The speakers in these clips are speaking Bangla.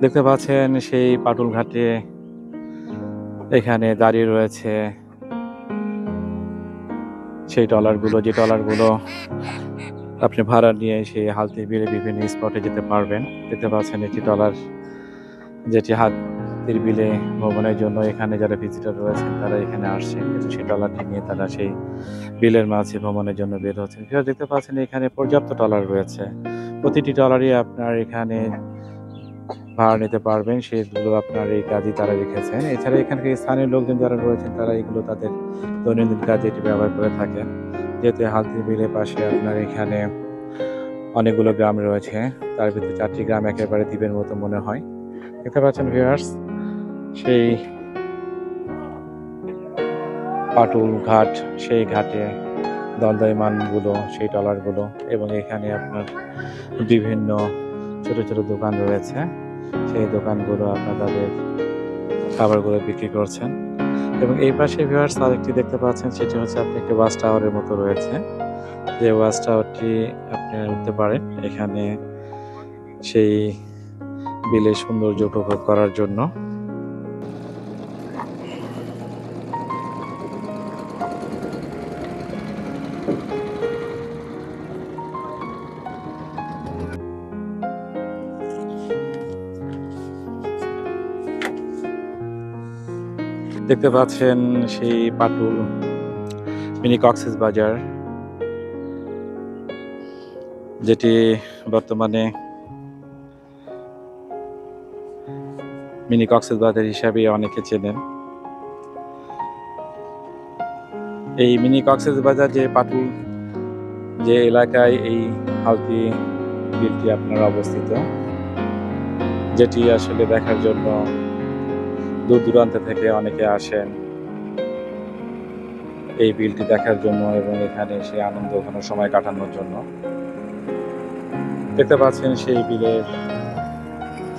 দেখতে পাচ্ছেন সেই পাটুল ঘাটে এখানে দাঁড়িয়ে রয়েছে সেই ট্রলারগুলো, যে ট্রলারগুলো আপনি ভাড়া নিয়ে সেই হালতি বিলে বিভিন্ন স্পটে যেতে পারবেন। দেখতে পাচ্ছেন একটি ট্রলার যেটি হাতির বিলে ভ্রমণের জন্য এখানে যারা ভিজিটর রয়েছেন তারা এখানে আসছেন এবং সেই ট্রলারটি নিয়ে তারা সেই বিলের মাঝে ভ্রমণের জন্য বের হচ্ছেন। দেখতে পাচ্ছেন এখানে পর্যাপ্ত ট্রলার রয়েছে, প্রতিটি ট্রলারই আপনার এখানে ভাড়া নিতে পারবেন, সেগুলো আপনার এই কাজই তারা রেখেছেন। এছাড়া এখানকার স্থানীয় লোকজন যারা রয়েছেন তারা এগুলো তাদের দৈনন্দিন কাজে এটি ব্যবহার করে থাকেন। যেহেতু হালতি বিলের পাশে আপনার এখানে অনেকগুলো গ্রাম রয়েছে, তার ভিতরে 4টি গ্রাম একেবারে দ্বীপের মতো মনে হয়। দেখতে পাচ্ছেন ভিউয়ার্স সেই পাটুল ঘাট, সেই ঘাটে দণ্ডায়মানগুলো, সেই ট্রলারগুলো, এবং এখানে আপনার বিভিন্ন ছোট ছোট দোকান রয়েছে। সেই দোকানগুলো আপনার তাদের খাবারগুলো বিক্রি করছেন। এবং এই পাশে ভিউয়ার্স আরেকটি দেখতে পাচ্ছেন, সেটি হচ্ছে আপনি একটি ওয়াচ টাওয়ারের মতো রয়েছে, যে ওয়াচ টাওয়ারটি আপনি উঠতে পারেন এখানে সেই বিলের সৌন্দর্য উপভোগ করার জন্য। দেখতে পাচ্ছেন সেই পাটুল মিনি কক্সবাজার, যেটি বর্তমানে মিনি কক্সবাজার হিসাবে অনেকে চেনেন। এই মিনি কক্সবাজার যে পাটুল যে এলাকায় এই হালতি বিলটি আপনার অবস্থিত, যেটি আসলে দেখার জন্য দূর দূরান্ত থেকে অনেকে আসেন এই বিলটি দেখার জন্য এবং এখানে এসে আনন্দ ঘন সময় কাটানোর জন্য। দেখতে পাচ্ছেন সেই বিলের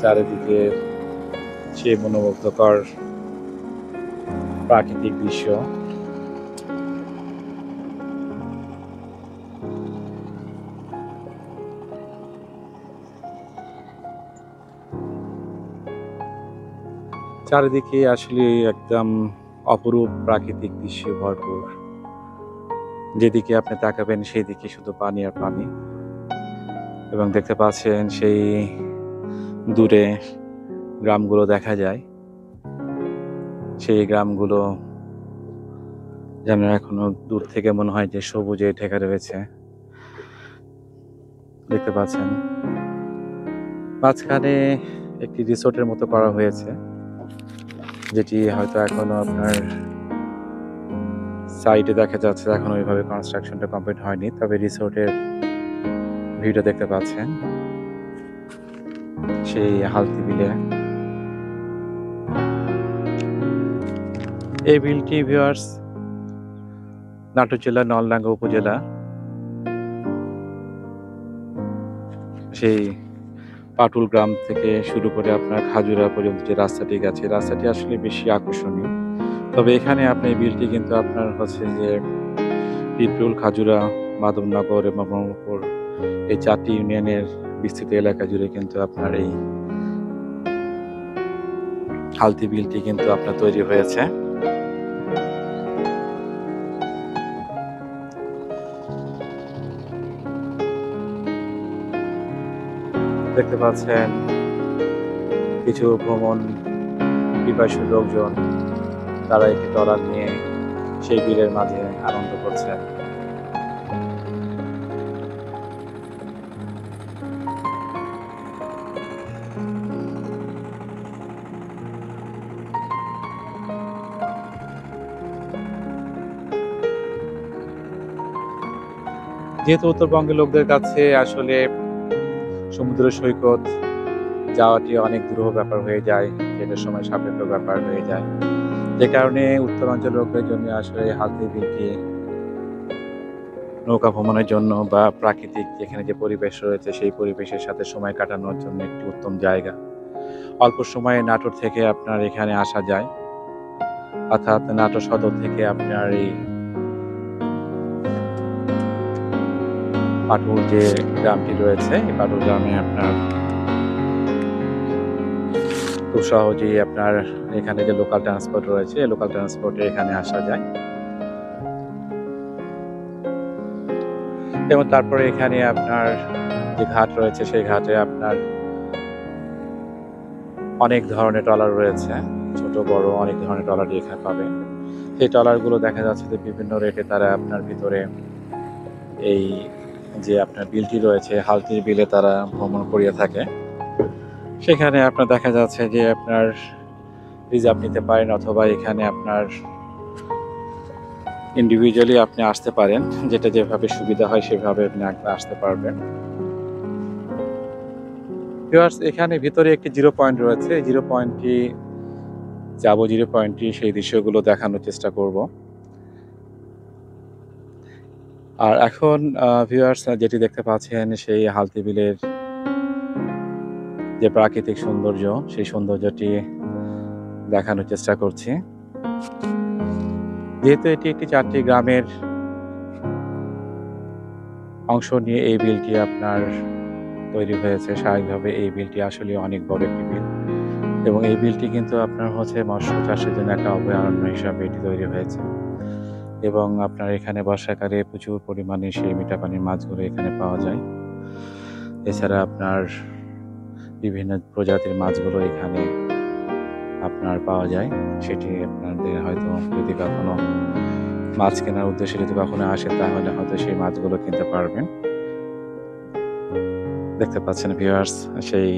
চারিদিকে সেই মনোমুগ্ধকর প্রাকৃতিক দৃশ্য। চারিদিকে আসলে একদম অপরূপ প্রাকৃতিক দৃশ্য ভরপুর। যেদিকে আপনি তাকাবেন সেদিকে শুধু পানি আর পানি। এবং দেখতে পাচ্ছেন সেই দূরে গ্রামগুলো দেখা যায়, সেই গ্রামগুলো যেন এখনো দূর থেকে মনে হয় যে সবুজে ঢেকে রয়েছে। দেখতে পাচ্ছেন মাঝখানে একটি রিসোর্টের মতো করা হয়েছে, যেটি হয়তো এখনো আপনার সাইডে দেখা যাচ্ছে, এখন ওইভাবে কনস্ট্রাকশনটা কমপ্লিট হয়নি। তবে রিসোর্টের ভিউটা দেখতে পাচ্ছেন সেই হালতি বিলে। এই বিলটি ভিউয়ার্স নাটোর জেলার নলডাঙ্গা উপজেলা সেই পাটুল গ্রাম থেকে শুরু করে আপনার খাজুরা পর্যন্ত যে রাস্তাটি গেছে, রাস্তাটি আসলে বেশি আকর্ষণীয়। তবে এখানে আপনি বিলটি কিন্তু আপনার হচ্ছে যে পিরপুল, খাজুরা, মাধবনগর এবং মোহাম্মদপুর এই 4টি ইউনিয়নের বিস্তৃত এলাকা জুড়ে কিন্তু আপনার এই হালতি বিলটি কিন্তু আপনার তৈরি হয়েছে। দেখতে পাচ্ছেন কিছু ভ্রমণ পিপাসু লোকজন, তারা একটি ট্রলার নিয়ে সেই বিলের মাঝে আনন্দ করছে। যেহেতু উত্তরবঙ্গের লোকদের কাছে আসলে সমুদ্র সৈকত যাওয়াটি অনেক দুরূহ ব্যাপার হয়ে যায়, ট্রেনের সময় সাপেক্ষ ব্যাপার হয়ে যায়, যে কারণে উত্তরাঞ্চল লোকদের জন্য আসলে হালতি বিলটি নৌকা ভ্রমণের জন্য বা প্রাকৃতিক যেখানে যে পরিবেশ রয়েছে সেই পরিবেশের সাথে সময় কাটানোর জন্য একটি উত্তম জায়গা। অল্প সময়ে নাটোর থেকে আপনার এখানে আসা যায়, অর্থাৎ নাটোর সদর থেকে আপনার এই পাটুল যে গ্রামটি রয়েছে, এই পাটুল গ্রামে আপনার খুব সহজেই আপনার এখানে যে লোকাল ট্রান্সপোর্ট রয়েছে, লোকাল ট্রান্সপোর্টে এখানে আসা যায়। এবং তারপরে এখানে আপনার যে ঘাট রয়েছে সেই ঘাটে আপনার অনেক ধরনের ট্রলার রয়েছে, ছোট বড় অনেক ধরনের ট্রলারই এখানে পাবেন। সেই ট্রলারগুলো দেখা যাচ্ছে যে বিভিন্ন রেটে তারা আপনার ভিতরে এই যে আপনার বিলটি রয়েছে হালতির বিলে তারা ভ্রমণ করিয়ে থাকে। সেখানে আপনার দেখা যাচ্ছে যে আপনার রিজার্ভ নিতে পারেন, অথবা এখানে আপনার ইন্ডিভিজুয়ালি আপনি আসতে পারেন, যেটা যেভাবে সুবিধা হয় সেভাবে আপনি আসতে পারবেন। ভিউয়ার্স, এখানে ভিতরে একটি জিরো পয়েন্ট রয়েছে, জিরো পয়েন্টটি যাবো, জিরো পয়েন্টটি সেই দৃশ্যগুলো দেখানোর চেষ্টা করব। আর এখন ভিউয়ার্স যেটি দেখতে পাচ্ছেন সেই হালতি বিলের যে প্রাকৃতিক সৌন্দর্য, সেই সৌন্দর্যটি দেখানোর চেষ্টা করছি। যেহেতু এটি একটি 4টি গ্রামের অংশ নিয়ে এই বিলটি আপনার তৈরি হয়েছে, স্বাভাবিকভাবে এই বিলটি আসলে অনেক বড় একটি বিল, এবং এই বিলটি কিন্তু আপনার হচ্ছে মৎস্য চাষের জন্য একটা অভয়ারণ্য হিসাবে এটি তৈরি হয়েছে। এবং আপনার এখানে বর্ষাকালে প্রচুর পরিমাণে সেই মিঠা পানির মাছগুলো এখানে পাওয়া যায়। এছাড়া আপনার বিভিন্ন প্রজাতির মাছগুলো এখানে আপনার পাওয়া যায়। সেটি আপনাদের হয়তো যদি কখনো মাছ কেনার উদ্দেশ্যে যদি কখনো আসেন তাহলে হয়তো সেই মাছগুলো কিনতে পারবেন। দেখতে পাচ্ছেন ভিউয়ার্স, সেই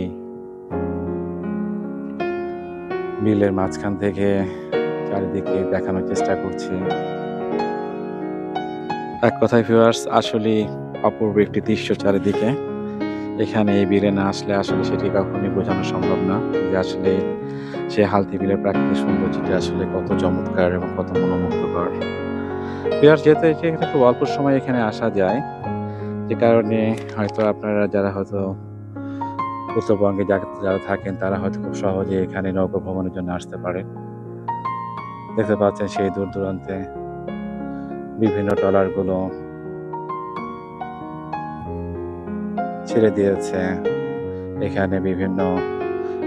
বিলের মাঝখান থেকে চারিদিকে দেখানোর চেষ্টা করছি। এক কথায় ভিউয়ার্স, আসলে অপূর্ব একটি দৃশ্য চারিদিকে। এখানে এই বিলে না আসলে আসলে সেটি কখনোই বোঝানো সম্ভব না যে আসলে সে হালতি বিলের প্রাকৃতিক সৌন্দর্যটি আসলে কত চমৎকার এবং কত মনোমুগ্ধকর। ভিউয়ার্স, যেহেতু এখানে খুব অল্প সময় এখানে আসা যায়, যে কারণে হয়তো আপনারা যারা হয়তো উত্তরবঙ্গে যারা থাকেন তারা হয়তো খুব সহজে এখানে নৌকা ভ্রমণের জন্য আসতে পারে। দেখতে পাচ্ছেন সেই দূর দূরান্তে বিভিন্ন ট্রলারগুলো ছেড়ে দিয়েছে এখানে বিভিন্ন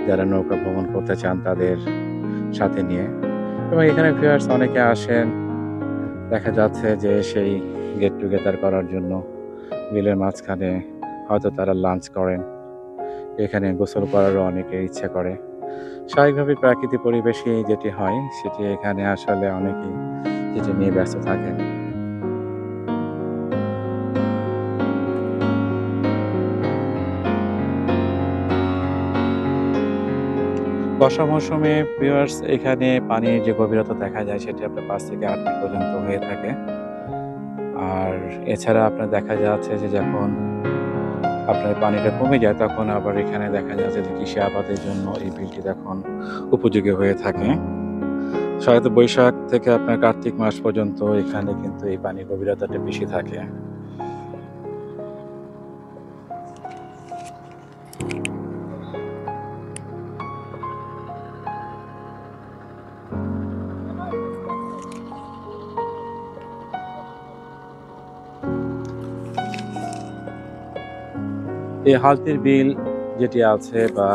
যারা নৌকা ভ্রমণ করতে চান তাদের সাথে নিয়ে। এবং এখানে ভিউয়ার্স অনেকে আসেন, দেখা যাচ্ছে যে সেই গেট টুগেদার করার জন্য বিলের মাঝখানে হয়তো তারা লাঞ্চ করেন, এখানে গোসল করারও অনেকে ইচ্ছা করে। স্বাভাবিকভাবে প্রাকৃতিক পরিবেশে যেটি হয় সেটি এখানে আসলে অনেকেই যেটি নিয়ে ব্যস্ত থাকেন। বর্ষা মৌসুমে ভিউয়ার্স এখানে পানির যে গভীরতা দেখা যায় সেটি আপনার 5 থেকে 8 ফিট পর্যন্ত হয়ে থাকে। আর এছাড়া আপনার দেখা যাচ্ছে যে যখন আপনার পানিটা কমে যায় তখন আবার এখানে দেখা যাচ্ছে যে কৃষি আবাদের জন্য এই বিলটি তখন উপযোগী হয়ে থাকে। সাধারণত বৈশাখ থেকে আপনার কার্তিক মাস পর্যন্ত এখানে কিন্তু এই পানির গভীরতাটা বেশি থাকে। এই হালতির বিল যেটি আছে বা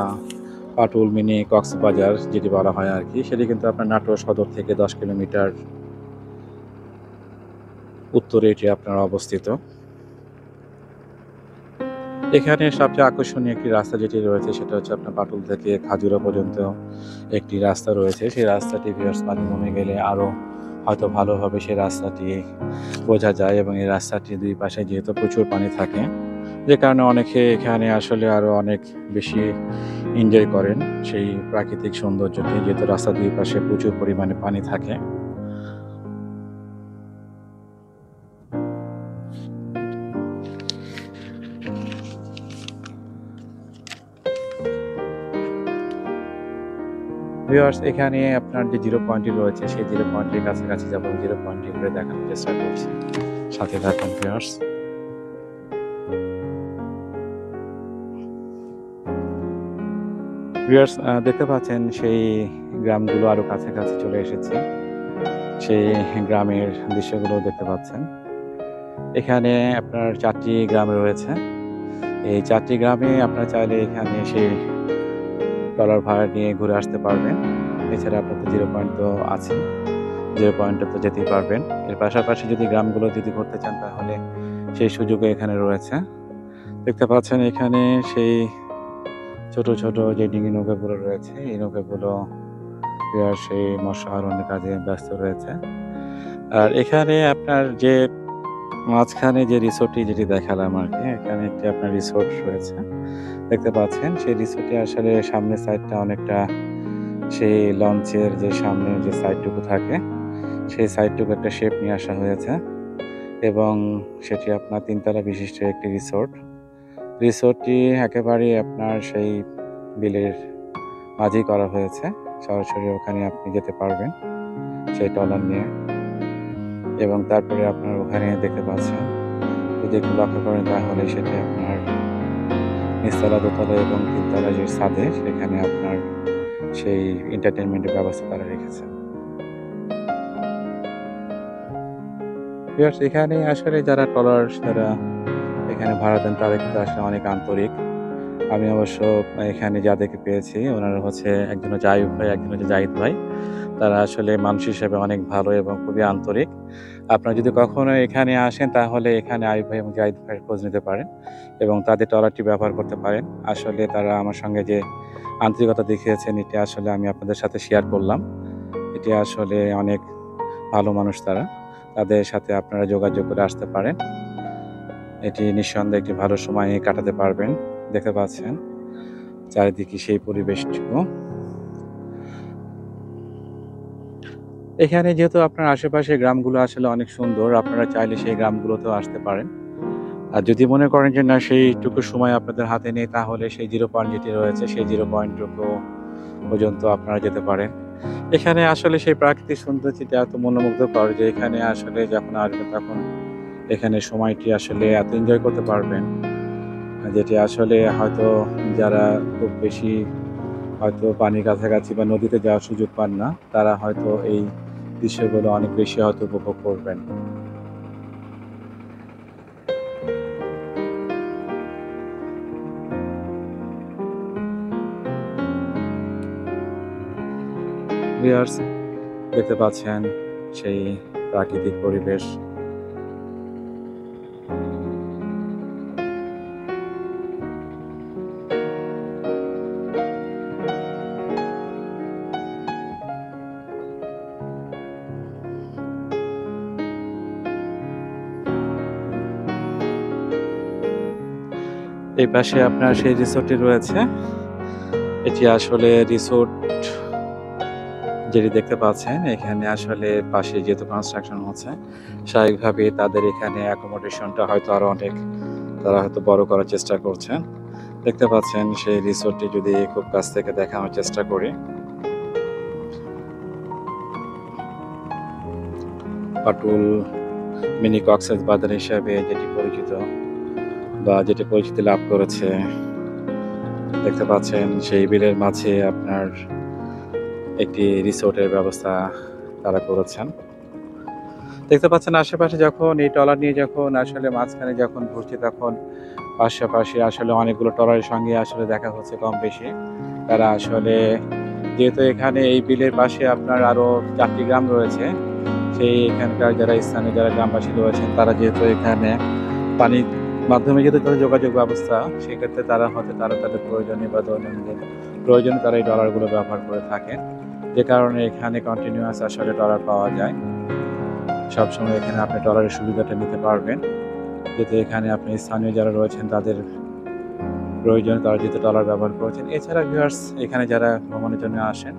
পাটুল মিনি কক্সবাজার যেটি বলা হয় আর কি, সেটি কিন্তু আপনার নাটোর সদর থেকে 10 কিলোমিটার উত্তরে এটি আপনার অবস্থিত। এখানে সবচেয়ে আকর্ষণীয় একটি রাস্তা যেটি রয়েছে সেটা হচ্ছে আপনার পাটুল থেকে খাজুরা পর্যন্ত একটি রাস্তা রয়েছে। সেই রাস্তাটি ভিউয়ার্স পানি কমে গেলে আরও হয়তো ভালোভাবে সেই রাস্তাটি বোঝা যায়, এবং এই রাস্তাটির দুই পাশে যেহেতু প্রচুর পানি থাকে যে কারণে অনেকে এখানে আসলে আরও অনেক বেশি এনজয় করেন সেই প্রাকৃতিক সৌন্দর্যটি, যেহেতু রাস্তার দুই পাশে প্রচুর পরিমাণে পানি থাকে। ভিউয়ার্স, এখানে আপনার যে জিরো পয়েন্টটি রয়েছে সেই জিরো পয়েন্টের কাছাকাছি যাব, জিরো পয়েন্টটি ঘুরে দেখানোর চেষ্টা করছি। সাথে থাকুন ভিউয়ার্স। ভিউয়ার্স, দেখতে পাচ্ছেন সেই গ্রামগুলো আরো কাছাকাছি চলে এসেছে। সেই গ্রামের দৃশ্যগুলো দেখতে পাচ্ছেন। এখানে আপনার 4টি গ্রাম রয়েছে। এই 4টি গ্রামে আপনারা চাইলে এখানে এসে ট্রলার ভাড়া নিয়ে ঘুরে আসতে পারবেন। এছাড়া আপনার তো 0 পয়েন্ট তো আছে, 0 পয়েন্টে তো যেতেই পারবেন। এর পাশাপাশি যদি গ্রামগুলো যদি ঘুরতে চান তাহলে সেই সুযোগও এখানে রয়েছে। দেখতে পাচ্ছেন এখানে সেই ছোট ছোট যে ডিঙি নৌকাগুলো রয়েছে, এই নৌকাগুলো সেই মৎস্য আহরণের কাজে ব্যস্ত রয়েছে। আর এখানে আপনার যে মাঝখানে যে রিসোর্টটি যেটি দেখালাম আর কি, এখানে একটি আপনার রিসোর্ট রয়েছে দেখতে পাচ্ছেন। সেই রিসোর্টে আসলে সামনের সাইডটা অনেকটা সেই লঞ্চের যে সামনে যে সাইডটুকু থাকে সেই সাইডটুকু একটা শেপ নিয়ে আসা হয়েছে এবং সেটি আপনার 3 তলা বিশিষ্ট একটি রিসোর্ট। রিসোর্টটি একেবারেই আপনার সেই বিলের মাঝেই করা হয়েছে। সরাসরি ওখানে আপনি যেতে পারবেন সেই ট্রলার নিয়ে এবং তারপরে আপনার ওখানে দেখতে পাচ্ছেন যদি একটু লক্ষ্য করেন তাহলে সেটি আপনার নিচতলা, দোতলা এবং 3 তলা যে ছাদে সেখানে আপনার সেই এন্টারটেইনমেন্টের ব্যবস্থা তারা রেখেছে। এখানে আসলে যারা ট্রলার যারা এখানে ভাড়া দেন তারা কিন্তু আসলে অনেক আন্তরিক। আমি অবশ্য এখানে যাদেরকে পেয়েছি ওনারা হচ্ছে একজন হচ্ছে আইয়ুব ভাই, একজন হচ্ছে জাহিদ ভাই। তারা আসলে মানুষ হিসেবে অনেক ভালো এবং খুবই আন্তরিক। আপনারা যদি কখনো এখানে আসেন তাহলে এখানে আইয়ুব ভাই এবং জাহিদ ভাইয়ের খোঁজ নিতে পারেন এবং তাদের ট্রলারটি ব্যবহার করতে পারেন। আসলে তারা আমার সঙ্গে যে আন্তরিকতা দেখিয়েছেন এটি আসলে আমি আপনাদের সাথে শেয়ার করলাম। এটি আসলে অনেক ভালো মানুষ তারা। তাদের সাথে আপনারা যোগাযোগ করে আসতে পারেন। এটি নিঃসন্দেহে একটি ভালো সময় কাটাতে পারবেন। দেখতে পাচ্ছেন চারিদিকে সেই পরিবেশটুকু। এখানে যেহেতু আপনার আশেপাশে গ্রামগুলো আসলে অনেক সুন্দর, আপনারা চাইলে সেই গ্রামগুলোতেও আসতে পারেন। আর যদি মনে করেন যে না সেইটুকু সময় আপনাদের হাতে নেই তাহলে সেই 0 পয়েন্ট যেটি রয়েছে সেই 0 পয়েন্টটুকু পর্যন্ত আপনারা যেতে পারেন। এখানে আসলে সেই প্রাকৃতিক সৌন্দর্যটি এত মনোমুগ্ধকর যে এখানে আসলে যখন আসবেন তখন এখানে সময়টি আসলে এত এনজয় করতে পারবেন যেটি আসলে হয়তো যারা খুব বেশি হয়তো পানির কাছাকাছি বা নদীতে যাওয়ার সুযোগ পান না তারা হয়তো এই দৃশ্যগুলো অনেক বেশি হয়তো উপভোগ করবেন। ভিউয়ার্স দেখতে পাচ্ছেন সেই প্রাকৃতিক পরিবেশ। এই পাশে আপনার সেই রিসোর্টটি রয়েছে। এটি আসলে রিসোর্ট যেটি দেখতে পাচ্ছেন এখানে আসলে পাশে যেহেতু কনস্ট্রাকশন হচ্ছে স্বাভাবিকভাবে তাদের এখানে অ্যাকোমোডেশনটা হয়তো আরো অনেক তারা হয়তো বড় করার চেষ্টা করছেন। দেখতে পাচ্ছেন সেই রিসোর্টটি যদি খুব কাছ থেকে দেখানোর চেষ্টা করি, পাটুল মিনি কক্সবাজার হিসাবে যেটি পরিচিত বা যেটি পরিচিতি লাভ করেছে। দেখতে পাচ্ছেন সেই বিলের মাঝে আপনার একটি রিসোর্টের ব্যবস্থা তারা করেছেন। দেখতে পাচ্ছেন আশেপাশে যখন এই ট্রলার নিয়ে যখন আসলে মাঝখানে যখন ঘুরছি তখন পাশাপাশি আসলে অনেকগুলো ট্রলারের সঙ্গে আসলে দেখা হচ্ছে কম বেশি। তারা আসলে যেহেতু এখানে এই বিলের পাশে আপনার আরো 4টি গ্রাম রয়েছে, সেই এখানকার যারা স্থানীয় যারা গ্রামবাসী রয়েছেন তারা যেহেতু এখানে পানির মাধ্যমে যেহেতু তাদের যোগাযোগ ব্যবস্থা সেক্ষেত্রে তারা হয়তো তারা তাদের প্রয়োজনীয় বা দৈনন্দিন প্রয়োজনে তারা এই ডলারগুলো ব্যবহার করে থাকেন, যে কারণে এখানে কন্টিনিউয়াস আসলে ডলার পাওয়া যায়। সবসময় এখানে আপনি ডলারের সুবিধাটা নিতে পারবেন, যেহেতু এখানে আপনি স্থানীয় যারা রয়েছেন তাদের প্রয়োজনে তারা যেহেতু ডলার ব্যবহার করেছেন। এছাড়া ভিউয়ার্স এখানে যারা ভ্রমণের জন্য আসেন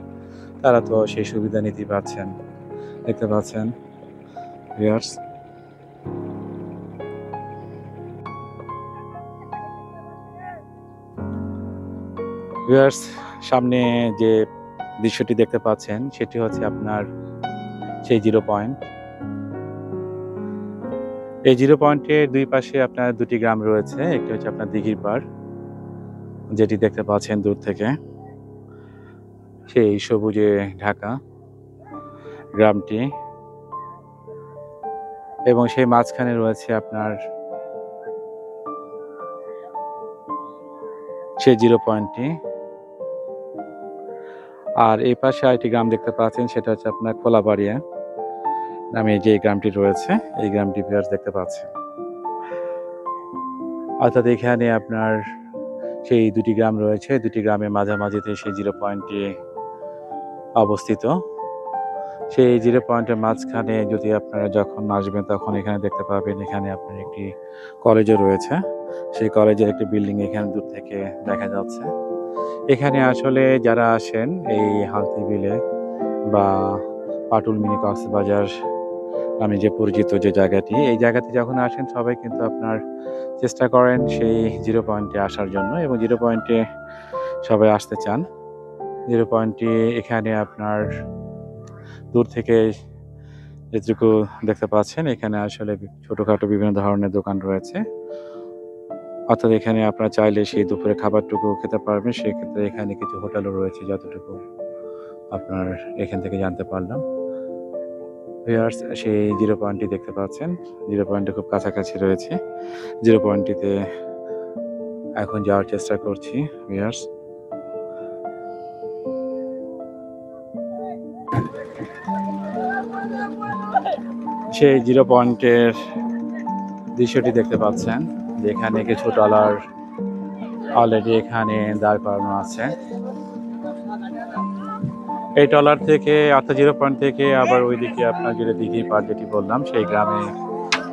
তারা তো সেই সুবিধা নিতেই পারছেন। দেখতে পাচ্ছেন ভিউয়ার্স। ভিউয়ার্স সামনে যে দৃশ্যটি দেখতে পাচ্ছেন সেটি হচ্ছে আপনার সেই 0 পয়েন্ট। এই 0 পয়েন্টের দুই পাশে আপনার 2টি গ্রাম রয়েছে। একটি হচ্ছে আপনার দিঘির পাড় যেটি দেখতে পাচ্ছেন দূর থেকে, সেই সবুজে ঢাকা গ্রামটি এবং সেই মাঝখানে রয়েছে আপনার সেই 0 পয়েন্টটি। আর এই পাশে আরেকটি গ্রাম দেখতে পাচ্ছেন, সেটা হচ্ছে আপনার কোলাবাড়িয়া নামে যে গ্রামটি রয়েছে, এই গ্রামটি ভিউয়ার্স দেখতে পাচ্ছেন। অর্থাৎ এখানে আপনার সেই দুটি গ্রাম রয়েছে, দুটি গ্রামের মাঝামাঝিতে সেই 0 পয়েন্টটি অবস্থিত। সেই 0 পয়েন্টের মাঝখানে যদি আপনারা যখন আসবেন তখন এখানে দেখতে পাবেন এখানে আপনার একটি কলেজও রয়েছে। সেই কলেজের একটি বিল্ডিং এখানে দূর থেকে দেখা যাচ্ছে। এখানে আসলে যারা আসেন এই হালতি বিলে বা পাটুল মিনি কক্সবাজার নামে যে পরিচিত যে জায়গাটি, এই জায়গাতে যখন আসেন সবাই কিন্তু আপনার চেষ্টা করেন সেই 0 পয়েন্টে আসার জন্য, এবং 0 পয়েন্টে সবাই আসতে চান। 0 পয়েন্টটি এখানে আপনার দূর থেকে যেটুকু দেখতে পাচ্ছেন, এখানে আসলে ছোটখাটো বিভিন্ন ধরনের দোকান রয়েছে। অর্থাৎ এখানে আপনারা চাইলে সেই দুপুরে খাবারটুকু খেতে পারবেন। সেক্ষেত্রে এখানে কিছু হোটেলও রয়েছে, যতটুকু আপনার এখান থেকে জানতে পারলাম। ভিউয়ার্স, সেই 0 পয়েন্টটি দেখতে পাচ্ছেন, 0 পয়েন্টে খুব কাছাকাছি রয়েছে। 0 পয়েন্টটিতে এখন যাওয়ার চেষ্টা করছি ভিউয়ার্স। সেই 0 পয়েন্টের দৃশ্যটি দেখতে পাচ্ছেন, যেখানে কিছু ট্রলার অলরেডি এখানে দাঁড় করানো আছে। এই ট্রলার থেকে অর্থাৎ 0 পয়েন্ট থেকে আবার ওইদিকে আপনার যেটা দিঘি পাড় যেটি বললাম, সেই গ্রামে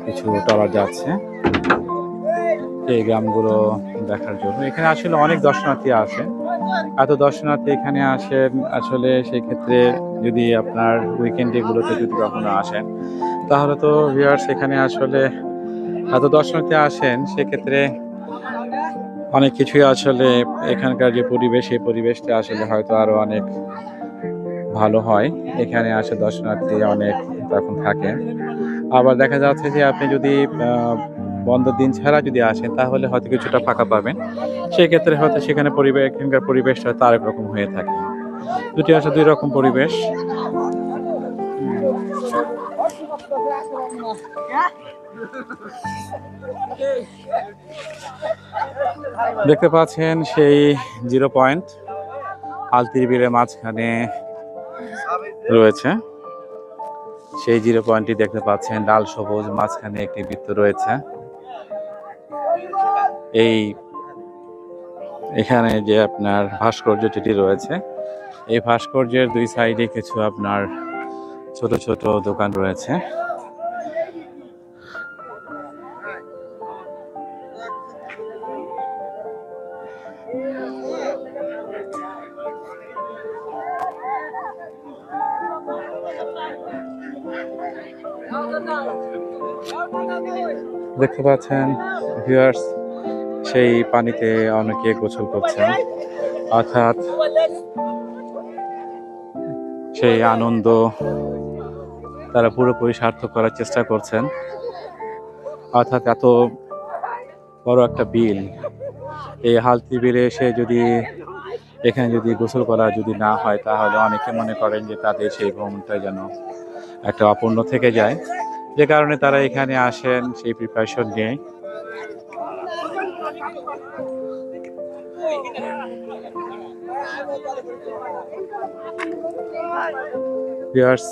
কিছু ট্রলার যাচ্ছে এই গ্রামগুলো দেখার জন্য। এখানে আসলে অনেক দর্শনার্থী আসেন। এত দর্শনার্থী এখানে আসেন আসলে, সেই ক্ষেত্রে যদি আপনার উইকেন্ডে গুলোতে যদি কখনো আসেন তাহলে তো ভিউয়ার্স এখানে আসলে এত দর্শনার্থী আসেন, সেক্ষেত্রে অনেক কিছুই আসলে এখানকার যে পরিবেশ, এই পরিবেশটা আসলে হয়তো আরো অনেক ভালো হয়। এখানে আসে দর্শনার্থী অনেক তখন থাকেন। আবার দেখা যাচ্ছে যে আপনি যদি বন্ধের দিন ছাড়া যদি আসেন তাহলে হয়তো কিছুটা ফাঁকা পাবেন। সেক্ষেত্রে হয়তো সেখানে এখানকার পরিবেশটা হয়তো আরেক রকম হয়ে থাকে। দুটি আসলে দুই রকম পরিবেশ। দেখতে পাচ্ছেন সেই 0 পয়েন্ট হালতির বিলের মাঝখানে রয়েছে। সেই 0 পয়েন্টটি দেখতে পাচ্ছেন, লাল সবুজ মাঝখানে একটি বৃত্ত রয়েছে। এখানে যে আপনার ভাস্কর্য যেটি রয়েছে, এই ভাস্কর্যের দুই সাইডে কিছু আপনার ছোট ছোট দোকান রয়েছে। দেখতে পাচ্ছেন ভিউয়ার্স, সেই পানিতে অনেকে গোসল করছেন, অর্থাৎ সেই আনন্দ তারা পুরোপুরি সার্থক করার চেষ্টা করছেন। অর্থাৎ এত বড় একটা বিল, এই হালতি বিলে এসে যদি এখানে যদি গোসল করা যদি না হয় তাহলে অনেকে মনে করেন যে তাদের সেই ভ্রমণটা যেন একটা অপূর্ণ থেকে যায়, যে কারণে তারা এখানে আসেন সেই প্রিপারেশন নিয়ে। ভিউয়ার্স,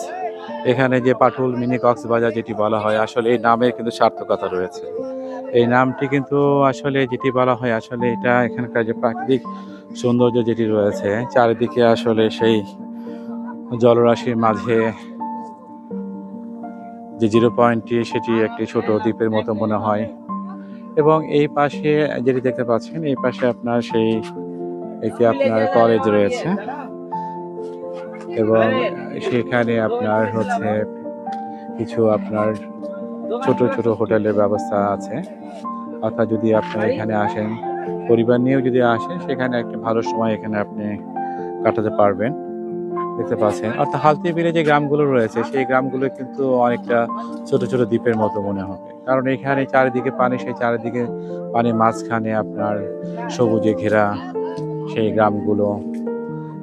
এখানে যে পাটুল মিনি কক্সবাজার যেটি বলা হয়, আসলে এই নামের কিন্তু সার্থকতা রয়েছে। এই নামটি কিন্তু আসলে যেটি বলা হয়, আসলে এটা এখানকার যে প্রাকৃতিক সৌন্দর্য যেটি রয়েছে, চারিদিকে আসলে সেই জলরাশির মাঝে যে 0 পয়েন্টটি, সেটি একটি ছোট দ্বীপের মতো মনে হয়। এবং এই পাশে যেটি দেখতে পাচ্ছেন, এই পাশে আপনার সেই একটি আপনার কলেজ রয়েছে, এবং সেখানে আপনার হচ্ছে কিছু আপনার ছোট ছোট হোটেলের ব্যবস্থা আছে। অর্থাৎ যদি আপনি এখানে আসেন, পরিবার নিয়েও যদি আসেন, সেখানে একটা ভালো সময় এখানে আপনি কাটাতে পারবেন। দেখতে পাচ্ছেন, অর্থাৎ হালতি বিলে যে গ্রামগুলো রয়েছে, সেই গ্রামগুলো কিন্তু অনেকটা ছোট ছোট দ্বীপের মতো মনে হবে, কারণ এখানে চারিদিকে পানি, সেই চারিদিকে পানির মাঝখানে আপনার সবুজে ঘেরা সেই গ্রামগুলো,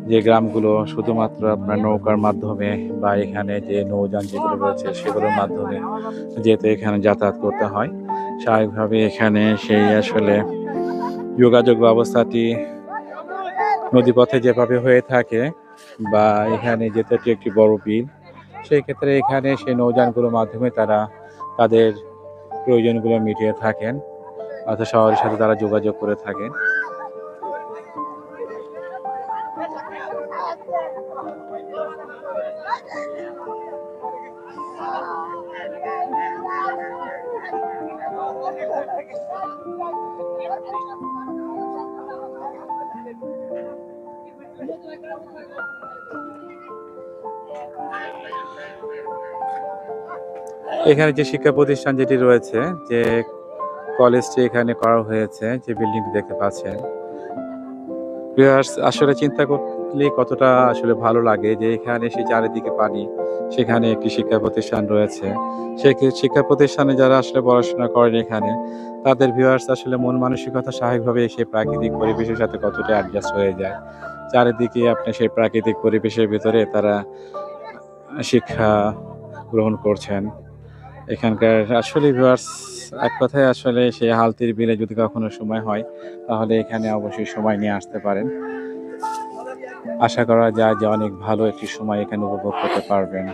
যে গ্রামগুলো শুধুমাত্র আপনার নৌকার মাধ্যমে বা এখানে যে নৌযান যেগুলো রয়েছে সেগুলোর মাধ্যমে যেহেতু এখানে যাতায়াত করতে হয়, স্বাভাবিকভাবে এখানে সেই আসলে যোগাযোগ ব্যবস্থাটি নদীপথে যেভাবে হয়ে থাকে বা এখানে যেহেতু একটি বড় বিল, সেই ক্ষেত্রে এখানে সেই নৌযানগুলোর মাধ্যমে তারা তাদের প্রয়োজনগুলো মিটিয়ে থাকেন, অর্থাৎ শহরের সাথে তারা যোগাযোগ করে থাকেন। এখানে যে শিক্ষা প্রতিষ্ঠান যেটি রয়েছে, যে কলেজটি এখানে করা হয়েছে, যে বিল্ডিংটি দেখতে পাচ্ছেন, ভিউয়ার্স আসলে চিন্তা করলে কতটা আসলে ভালো লাগে যে এখানে সেই চারিদিকে পানি, সেখানে একটি শিক্ষা প্রতিষ্ঠান রয়েছে। সেই শিক্ষা প্রতিষ্ঠানে যারা আসলে পড়াশোনা করেন এখানে, তাদের ভিউয়ার্স আসলে মন মানসিকতা স্বাভাবিকভাবে সেই প্রাকৃতিক পরিবেশের সাথে কতটা অ্যাডজাস্ট হয়ে যায়। চারিদিকে আপনি সেই প্রাকৃতিক পরিবেশের ভিতরে তারা শিক্ষা গ্রহণ করছেন। এখানকার আসলে ভিউয়ার্স এক কথায় আসলে সেই হালতির বিলে যদি কখনো সময় হয়, তাহলে এখানে অবশ্যই সময় নিয়ে আসতে পারেন। আশা করা যায় যে অনেক ভালো একটি সময় এখানে উপভোগ করতে পারবেন।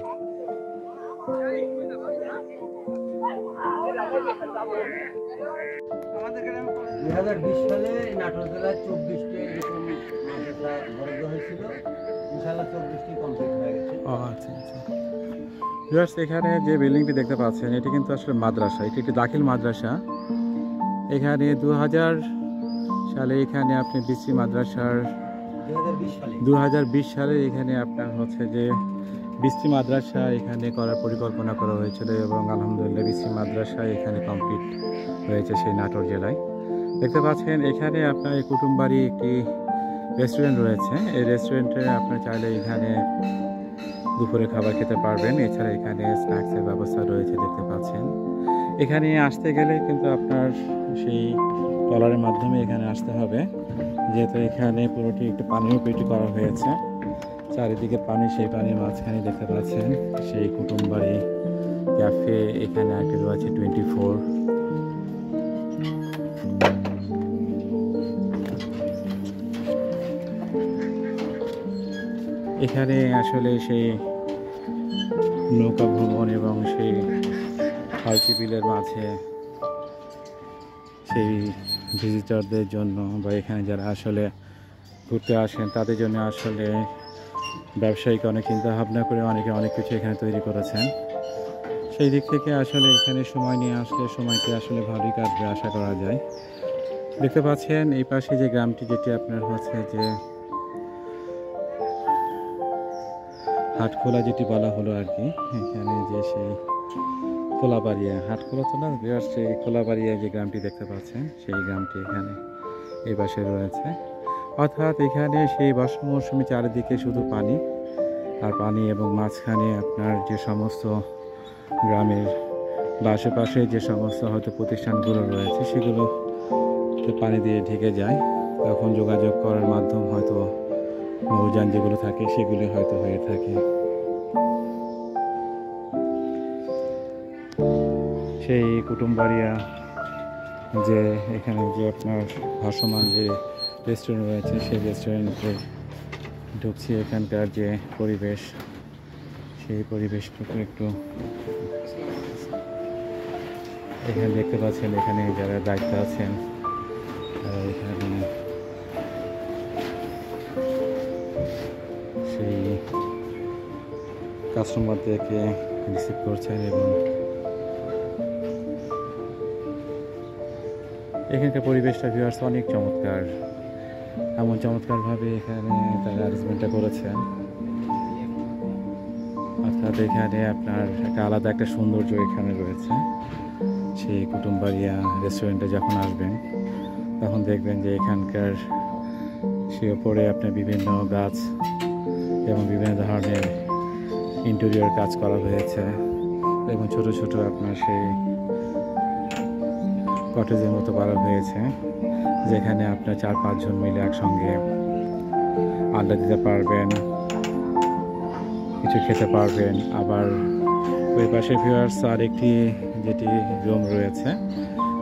সালে নাটোর জেলায় 24টি এরকম মাদ্রাসা বরাদ্দ হয়েছিল। ইনশাআল্লাহ 24টি কমপ্লিট হয়ে গেছে। আচ্ছা আচ্ছা। ভিউয়ার্স এখানে যে বিল্ডিংটি দেখতে পাচ্ছেন, এটি কিন্তু আসলে মাদ্রাসা, এটি একটি দাখিল মাদ্রাসা। এখানে 2000 সালে এখানে আপনি বিসি মাদ্রাসার 2020 সালে এখানে আপনার হচ্ছে যে বিসি মাদ্রাসা এখানে করার পরিকল্পনা করা হয়েছিল এবং আলহামদুলিল্লাহ বিসি মাদ্রাসা এখানে কমপ্লিট হয়েছে সেই নাটোর জেলায়। দেখতে পাচ্ছেন এখানে আপনার এই কুটুমবাড়ি একটি রেস্টুরেন্ট রয়েছে। এই রেস্টুরেন্টে আপনার চাইলে এখানে দুপুরে খাবার খেতে পারবেন। এছাড়া এখানে স্ন্যাক্সের ব্যবস্থা রয়েছে দেখতে পাচ্ছেন। এখানে আসতে গেলে কিন্তু আপনার সেই ট্রলারের মাধ্যমে এখানে আসতে হবে, যেহেতু এখানে পুরোটি একটু পানির পেটি করা হয়েছে। চারিদিকে পানি, সেই পানির মাঝখানে দেখতে পাচ্ছেন সেই কুটুমবাড়ি ক্যাফে। এখানে একটি রয়েছে 24। এখানে আসলে সেই নৌকা ভ্রমণ এবং সেই হালতি বিলের মাঝে সেই ভিজিটরদের জন্য বা এখানে যারা আসলে ঘুরতে আসেন তাদের জন্য আসলে ব্যবসায়িক অনেক চিন্তা ভাবনা করে অনেকে অনেক কিছু এখানে তৈরি করেছেন। সেই দিক থেকে আসলে এখানে সময় নিয়ে আসলে সময়টি আসলে ভালোই কাটবে আশা করা যায়। দেখতে পাচ্ছেন এই পাশে যে গ্রামটি, যেটি আপনার হচ্ছে যে হাটখোলা যেটি বলা হলো আর কি, এখানে যে সেই খোলাবাড়িয়া, হাটখোলা তো না, সেই খোলাবাড়িয়া যে গ্রামটি দেখতে পাচ্ছেন, সেই গ্রামটি এখানে এই পাশে রয়েছে। অর্থাৎ এখানে সেই বর্ষা মৌসুমে চারিদিকে শুধু পানি আর পানি, এবং মাঝখানে আপনার যে সমস্ত গ্রামের বা আশেপাশে যে সমস্ত হয়তো প্রতিষ্ঠানগুলো রয়েছে সেগুলো পানি দিয়ে ঢেকে যায়। তখন যোগাযোগ করার মাধ্যম হয়তো নৌযান যেগুলো থাকে সেগুলি হয়তো হয়ে থাকে। সেই কুটুমবাড়িয়া যে এখানে যে আপনার ভাসমান যে রেস্টুরেন্ট রয়েছে, সেই রেস্টুরেন্টে ঢুকছি। এখানকার যে পরিবেশ, সেই পরিবেশটুকু একটু এখানে দেখতে পাচ্ছেন। এখানে যারা দায়িত্ব আছেন তারা এখানে সেই কাস্টমারদেরকে রিসিভ করছেন এবং এখানকার পরিবেশটা ভিউয়ার্স অনেক চমৎকার। এমন চমৎকারভাবে এখানে তারা অ্যারেঞ্জমেন্টটা করেছেন, অর্থাৎ এখানে আপনার একটা আলাদা একটা সৌন্দর্য এখানে রয়েছে। সেই কুটুমবাড়িয়া রেস্টুরেন্টে যখন আসবেন তখন দেখবেন যে এখানকার সে ওপরে আপনার বিভিন্ন গাছ এবং বিভিন্ন ধরনের ইন্টেরিয়র কাজ করা হয়েছে এবং ছোট ছোট আপনার সেই কটেজের মতো করা হয়েছে, যেখানে আপনার 4-5 জন মিলে একসঙ্গে আড্ডা দিতে পারবেন, কিছু খেতে পারবেন। আবার ওই পাশে ভিউয়ার্স আর একটি যেটি রুম রয়েছে,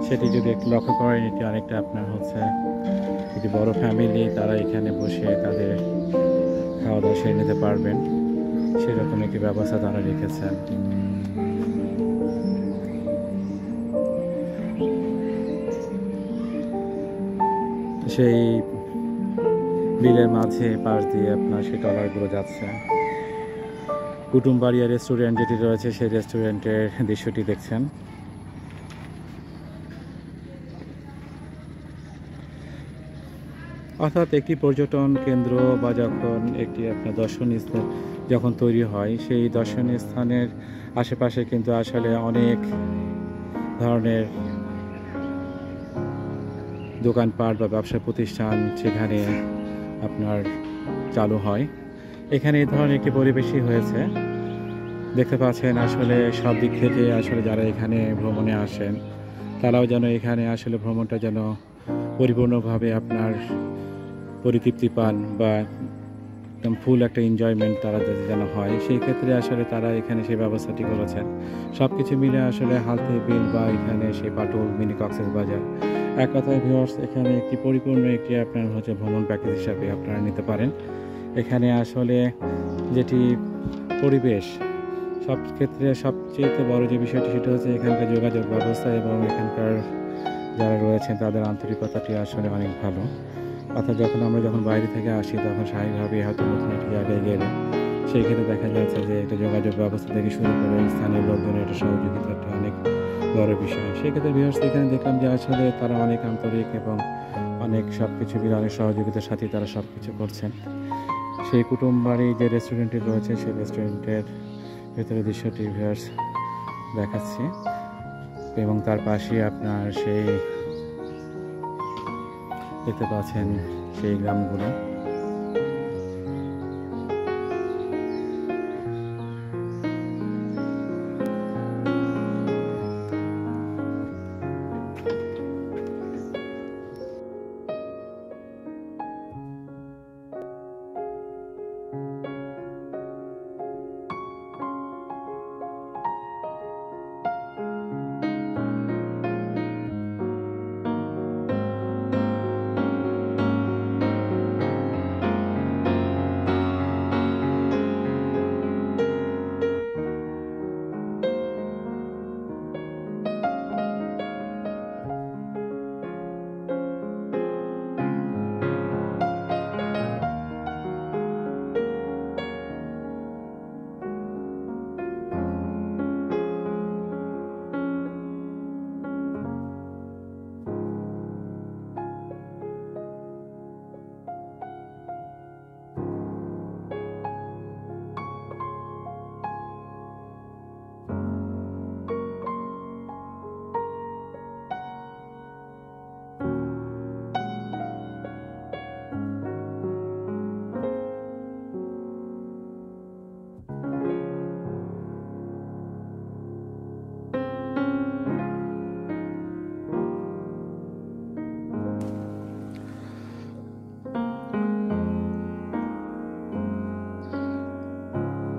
সেটি যদি একটু লক্ষ্য করেন, এটি অনেকটা আপনার হচ্ছে একটি বড় ফ্যামিলি, তারা এখানে বসে তাদের খাওয়া দাওয়া সেরে নিতে পারবেন, সেরকম একটি ব্যবস্থা তারা রেখেছেন। সেই বিলের মাঝে পাশ দিয়ে আপনার সেই ট্রলারগুলো যাচ্ছে। কুটুমবাড়িয়া রেস্টুরেন্ট যেটি রয়েছে সেই রেস্টুরেন্টের দৃশ্যটি দেখছেন। অর্থাৎ একটি পর্যটন কেন্দ্র বা যখন একটি আপনার দর্শনীয় স্থান যখন তৈরি হয়, সেই দর্শনীয় স্থানের আশেপাশে কিন্তু আসলে অনেক ধরনের দোকানপাট বা ব্যবসা প্রতিষ্ঠান সেখানে আপনার চালু হয়। এখানে এই ধরনের একটি পরিবেশই হয়েছে। দেখতে পাচ্ছেন আসলে সব দিক থেকে আসলে যারা এখানে ভ্রমণে আসেন তারাও যেন এখানে আসলে ভ্রমণটা যেন পরিপূর্ণভাবে আপনার পরিতৃপ্তি পান বা একদম ফুল একটা এনজয়মেন্ট তারা যেন হয়, সেই ক্ষেত্রে আসলে তারা এখানে সেই ব্যবস্থাটি করেছেন। সব কিছু মিলে আসলে হালতে বিল বা এখানে সেই পাটুল মিনি কক্সবাজার এক কথায় ভিউয়ার্স এখানে একটি পরিপূর্ণ একটি আপনার হচ্ছে ভ্রমণ প্যাকেজ হিসাবে আপনারা নিতে পারেন। এখানে আসলে যেটি পরিবেশ সব ক্ষেত্রে সবচেয়ে বড় যে বিষয়টি সেটা হচ্ছে এখানকার যোগাযোগ ব্যবস্থা এবং এখানকার যারা রয়েছেন তাদের আন্তরিকতাটি আসলে অনেক ভালো। অর্থাৎ যখন বাইরে থেকে আসি তখন স্বাভাবিকভাবে হয়তো নতুন একটি জায়গায় গেলে সেই ক্ষেত্রে দেখা যাচ্ছে যে একটা যোগাযোগ ব্যবস্থা থেকে শুরু করে স্থানীয় লোকজনের একটা সহযোগিতা একটা অনেক বড় বিষয়। সেক্ষেত্রে ভিউয়ার্স এখানে দেখলাম যে আসলে তারা অনেক আন্তরিক এবং অনেক সব কিছু মিলে অনেক সহযোগিতার সাথে তারা সব কিছু করছেন। সেই কুটুমবাড়ি যে রেস্টুরেন্টটি রয়েছে সেই রেস্টুরেন্টের ভেতরে দৃশ্যটি ভিউয়ার্স দেখাচ্ছি এবং তার পাশে আপনার সেই দেখতে পাচ্ছেন সেই গ্রামগুলো।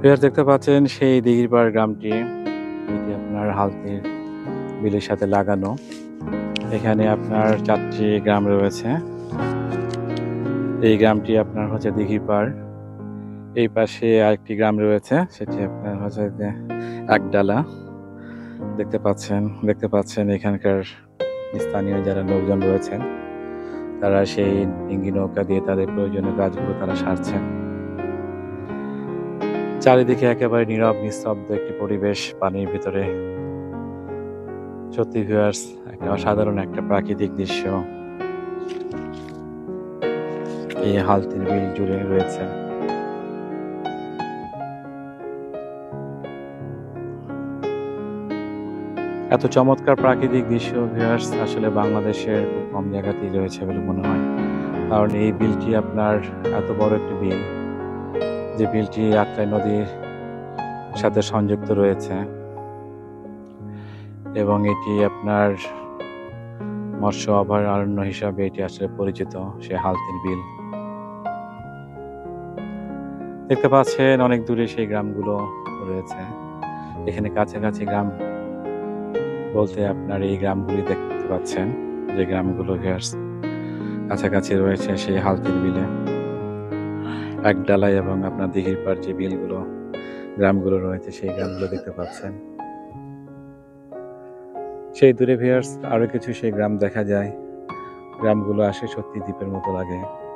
ভিউয়ার্স দেখতে পাচ্ছেন সেই দিঘিরপাড় গ্রামটি, এটি আপনার হালতির বিলের সাথে লাগানো। এখানে আপনার 4টি গ্রাম রয়েছে। এই গ্রামটি আপনার হচ্ছে দিঘিরপাড়। এই পাশে আরেকটি গ্রাম রয়েছে, সেটি আপনার হচ্ছে একডালা। দেখতে পাচ্ছেন এখানকার স্থানীয় যারা লোকজন রয়েছেন তারা সেই ডিঙ্গি নৌকা দিয়ে তাদের প্রয়োজনীয় কাজগুলো তারা সারছেন। চারিদিকে একেবারে নীরব নিস্তব্ধ একটি পরিবেশ পানির ভিতরে। সত্যি ভিউয়ার্স একটা অসাধারণ একটা প্রাকৃতিক দৃশ্য এই হালতির বিল জুড়ে রয়েছে। এত চমৎকার প্রাকৃতিক দৃশ্য ভিউয়ার্স আসলে বাংলাদেশের খুব কম জায়গাতেই রয়েছে বলে মনে হয়। কারণ এই বিলটি আপনার এত বড় একটি বিল, যে বিলটি আত্রাই নদীর সাথে সংযুক্ত রয়েছে এবং এটি আপনার মৎস্য অভয়ারণ্য হিসাবে এটি আসলে পরিচিত, সে হালতির বিল। দেখতে পাচ্ছেন অনেক দূরে সেই গ্রামগুলো রয়েছে। এখানে কাছাকাছি গ্রাম বলতে আপনার এই গ্রামগুলি দেখতে পাচ্ছেন, যে গ্রামগুলো ভিউয়ার্স কাছাকাছি রয়েছে সেই হালতির বিলে। একডালাই এবং আপনার দিঘির পাড় যে বিলগুলো গ্রামগুলো রয়েছে সেই গ্রামগুলো দেখতে পাচ্ছেন। সেই দূরে ভিউয়ার্স আরো কিছু সেই গ্রাম দেখা যায়। গ্রামগুলো আসে সত্যি দ্বীপের মতো লাগে।